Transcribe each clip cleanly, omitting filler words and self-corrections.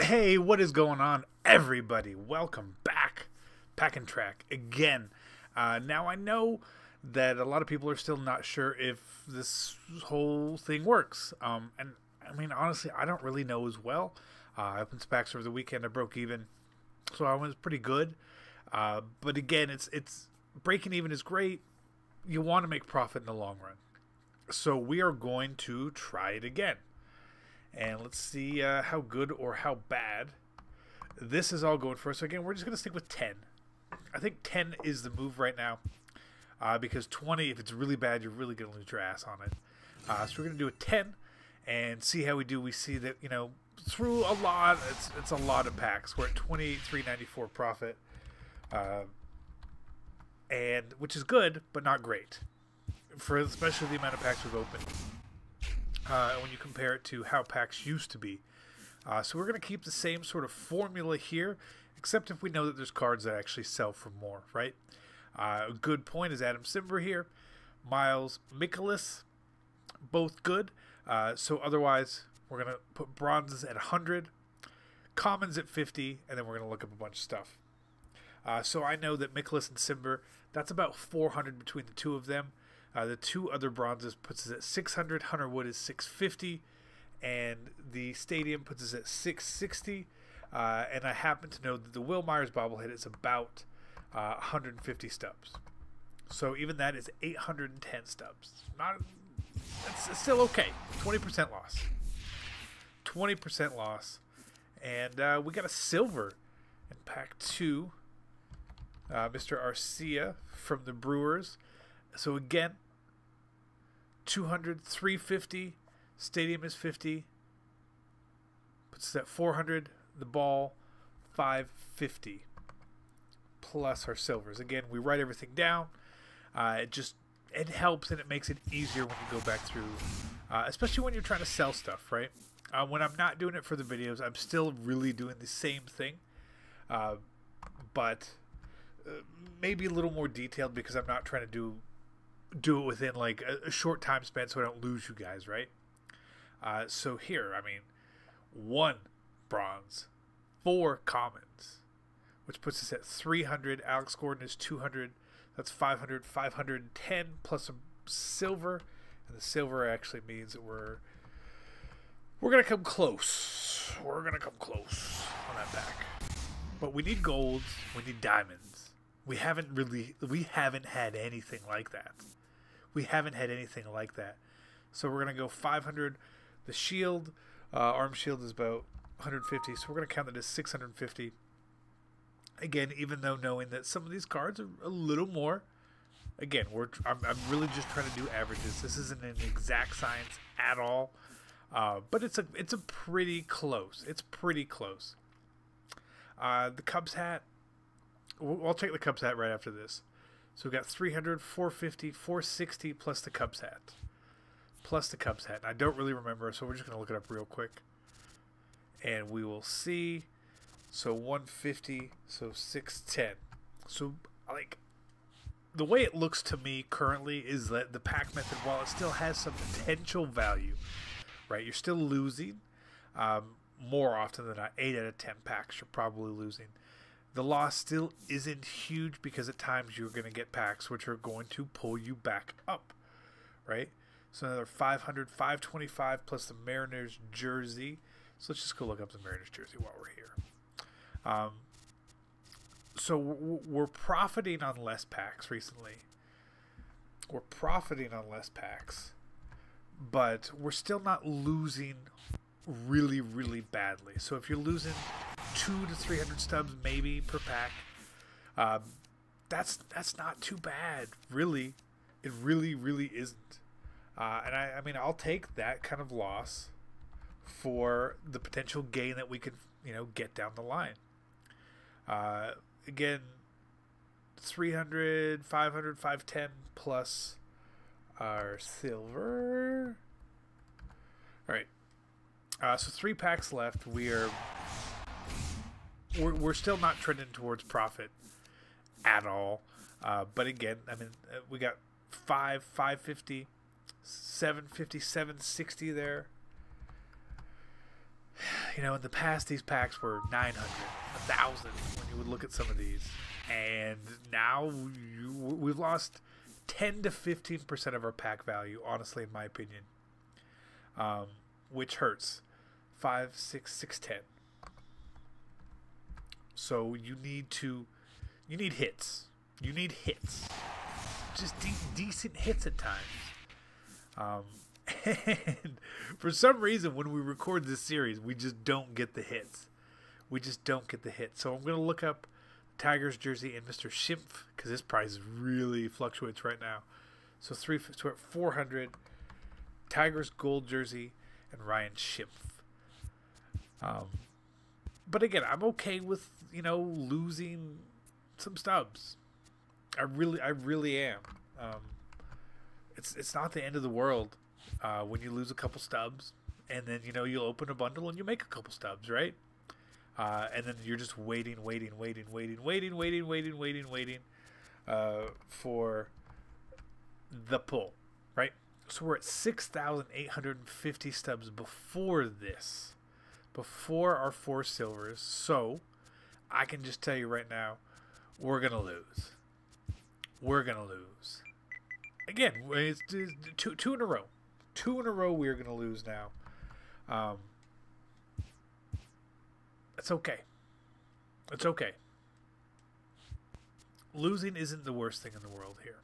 Hey, what is going on, everybody? Welcome back. Pack and Track again. Now, I know that a lot of people are still not sure if this whole thing works. And I mean, honestly, I don't really know as well. I opened SPACs over the weekend. I broke even, so I was pretty good. But again, it's breaking even is great. You want to make profit in the long run. So we are going to try it again. And let's see how good or how bad this is all going for us. So again, we're just going to stick with 10. I think 10 is the move right now. Because 20, if it's really bad, you're really going to lose your ass on it. So we're going to do a 10 and see how we do. We see that, you know, through a lot, it's a lot of packs. We're at 23.94 profit. And which is good, but not great. For especially the amount of packs we've opened. When you compare it to how packs used to be. So we're going to keep the same sort of formula here, except if we know that there's cards that actually sell for more, right? A good point is Adam Simber here. Miles Mikolas, both good. So otherwise, we're going to put bronzes at 100, commons at 50, and then we're going to look up a bunch of stuff. So I know that Mikolas and Simber, that's about 400 between the two of them. The two other bronzes puts us at 600. Hunter Wood is 650, and the Stadium puts us at 660. And I happen to know that the Will Myers bobblehead is about 150 stubs. So even that is 810 stubs. It's still okay. 20% loss. 20% loss, and we got a silver in pack 2. Mr. Arcia from the Brewers. So again, 200, 350, Stadium is 50, puts us at 400, the ball, 550, plus our silvers. Again, we write everything down. It helps and it makes it easier when you go back through, especially when you're trying to sell stuff, right? When I'm not doing it for the videos, I'm still really doing the same thing, but maybe a little more detailed because I'm not trying to do it within like a short time span so I don't lose you guys, right? So here, I mean, 1 bronze, 4 commons, which puts us at 300. Alex Gordon is 200. That's 500, 510 plus a silver, and the silver actually means that we're gonna come close. We're gonna come close on that pack, but we need golds. We need diamonds. We haven't had anything like that. We haven't had anything like that. So we're going to go 500. The shield, arm shield is about 150. So we're going to count it as 650. Again, even though knowing that some of these cards are a little more. Again, I'm really just trying to do averages. This isn't an exact science at all. But it's a pretty close. It's pretty close. The Cubs hat. I'll check the Cubs hat right after this. So we got 300, 450, 460 plus the Cubs hat. Plus the Cubs hat. I don't really remember, so we're just going to look it up real quick. And we will see. So 150, so 610. So, like, the way it looks to me currently is that the pack method, while it still has some potential value, right, you're still losing. More often than not, 8 out of 10 packs you're probably losing. The loss still isn't huge because at times you're going to get packs which are going to pull you back up, right? So another 500, 525 plus the Mariners jersey. So let's just go look up the Mariners jersey while we're here. So we're profiting on less packs recently. We're profiting on less packs, but we're still not losing really, really badly. So if you're losing 200 to 300 stubs maybe per pack, that's not too bad, really. It really, really isn't. And I mean, I'll take that kind of loss for the potential gain that we could, you know, get down the line. Again, 300, 500, 510 plus our silver. All right. So 3 packs left. We're still not trending towards profit at all. But again, I mean, we got 550, 750, 760 there. You know, in the past, these packs were 900, 1,000 when you would look at some of these. And now we've lost 10 to 15% of our pack value, honestly, in my opinion. Which hurts. 5, 6, 6, 10. So you need hits. You need hits. Just decent hits at times. And for some reason, when we record this series, we just don't get the hits. We just don't get the hits. So I'm going to look up Tigers jersey and Mr. Schimpf, because his price really fluctuates right now. So we're at 400. Tigers gold jersey and Ryan Schimpf. But again, I'm okay with, you know, losing some stubs. I really am. It's not the end of the world when you lose a couple stubs, and then, you know, you'll open a bundle and you make a couple stubs, right? And then you're just waiting for the pull, right? So we're at 6,850 stubs before this, before our 4 silvers. So I can just tell you right now, we're gonna lose. We're gonna lose. Again, it's two in a row. 2 in a row we're gonna lose now. It's okay. It's okay. Losing isn't the worst thing in the world here,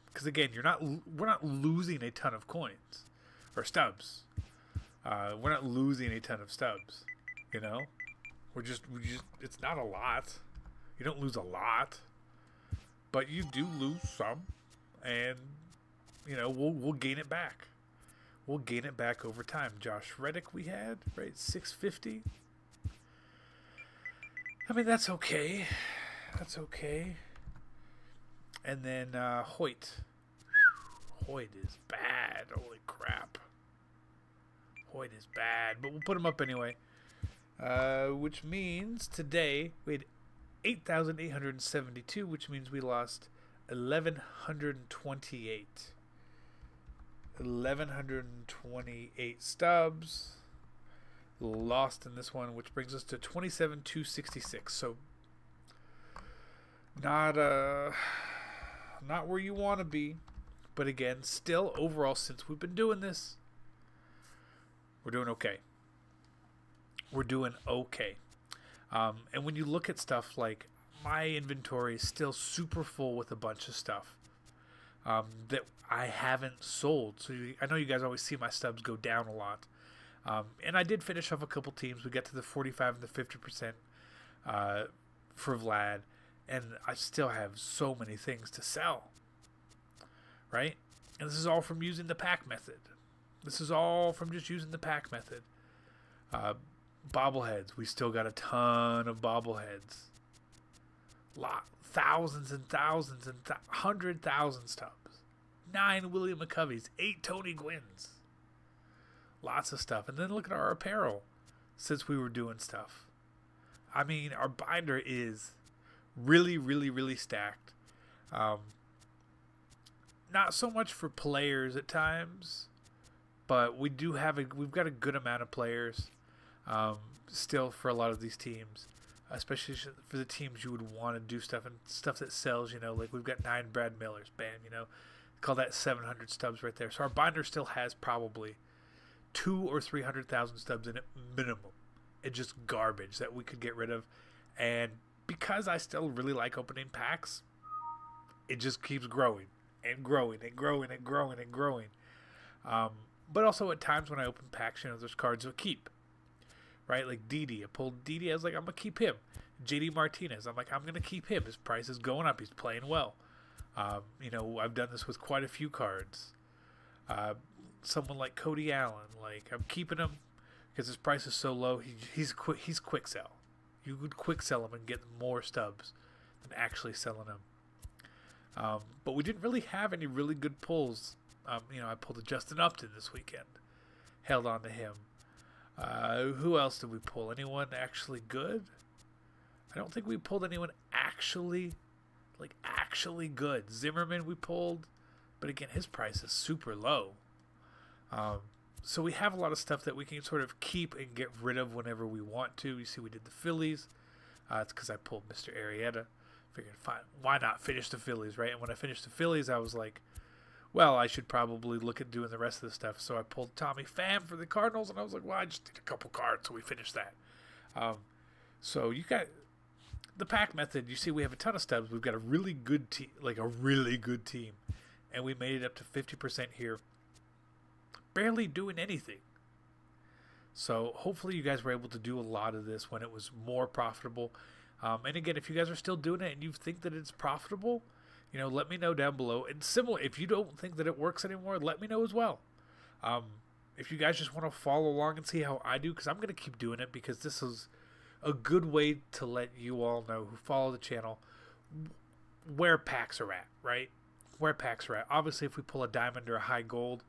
because again, we're not losing a ton of coins or stubs. We're not losing a ton of stubs. You know, we just it's not a lot. You don't lose a lot, but you do lose some, and you know, we'll gain it back. We'll gain it back over time. Josh Reddick we had, right? 650. I mean, that's okay. That's okay. And then Hoyt. Hoyt is bad. Holy crap. Hoyt is bad. But we'll put him up anyway. Which means today we had 8,872, which means we lost 1,128. 1,128 stubs lost in this one, which brings us to 27,266. So not where you want to be, but again, still overall, since we've been doing this, we're doing okay. We're doing okay. And when you look at stuff like, my inventory is still super full with a bunch of stuff that I haven't sold. So I know you guys always see my stubs go down a lot. And I did finish off a couple teams. We got to the 45 and the 50% for Vlad. And I still have so many things to sell. Right? And this is all from using the pack method. This is all from just using the pack method. Bobbleheads. We still got a ton of bobbleheads. Thousands and thousands and 100,000 stubs. 9 William McCoveys. 8 Tony Gwynns. Lots of stuff. And then look at our apparel since we were doing stuff. I mean, our binder is really, really, really stacked. Not so much for players at times, but we've got a good amount of players still for a lot of these teams, especially for the teams you would want to do stuff and stuff that sells. You know, like we've got 9 Brad Millers, bam. You know, call that 700 stubs right there. So our binder still has probably 200,000 or 300,000 stubs in it minimum. It's just garbage that we could get rid of, and because I still really like opening packs, it just keeps growing and growing and growing and growing and growing. But also at times when I open packs, you know, there's cards that keep, right? Like Didi, I pulled Didi. I was like, I'm gonna keep him. JD Martinez, I'm like, I'm gonna keep him. His price is going up. He's playing well. You know, I've done this with quite a few cards. Someone like Cody Allen, like I'm keeping him because his price is so low. He's quick sell. You could quick sell him and get more stubs than actually selling him. But we didn't really have any really good pulls. You know, I pulled a Justin Upton this weekend. Held on to him. Who else did we pull? Anyone actually good? I don't think we pulled anyone actually good. Zimmerman we pulled, but again, his price is super low. So we have a lot of stuff that we can sort of keep and get rid of whenever we want to. You see, we did the Phillies. It's because I pulled Mr. Arrieta. Figured, fine, why not finish the Phillies, right? And when I finished the Phillies, I was like, well, I should probably look at doing the rest of the stuff. So I pulled Tommy Pham for the Cardinals, and I was like, well, I just did a couple cards, so we finished that. So you got the pack method. You see, we have a ton of stubs. We've got a really good team, like a really good team, and we made it up to 50% here, barely doing anything. So hopefully you guys were able to do a lot of this when it was more profitable. And again, if you guys are still doing it and you think that it's profitable, you know, let me know down below. And similar, if you don't think that it works anymore, let me know as well. If you guys just want to follow along and see how I do, because I'm going to keep doing it, because this is a good way to let you all know who follow the channel where packs are at, right? Where packs are at. Obviously, if we pull a diamond or a high gold,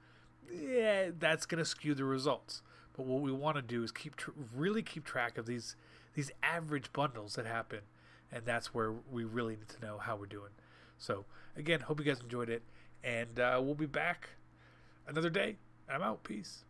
yeah, that's going to skew the results. But what we want to do is really keep track of these average bundles that happen, and that's where we really need to know how we're doing. So again, hope you guys enjoyed it, and we'll be back another day. I'm out. Peace.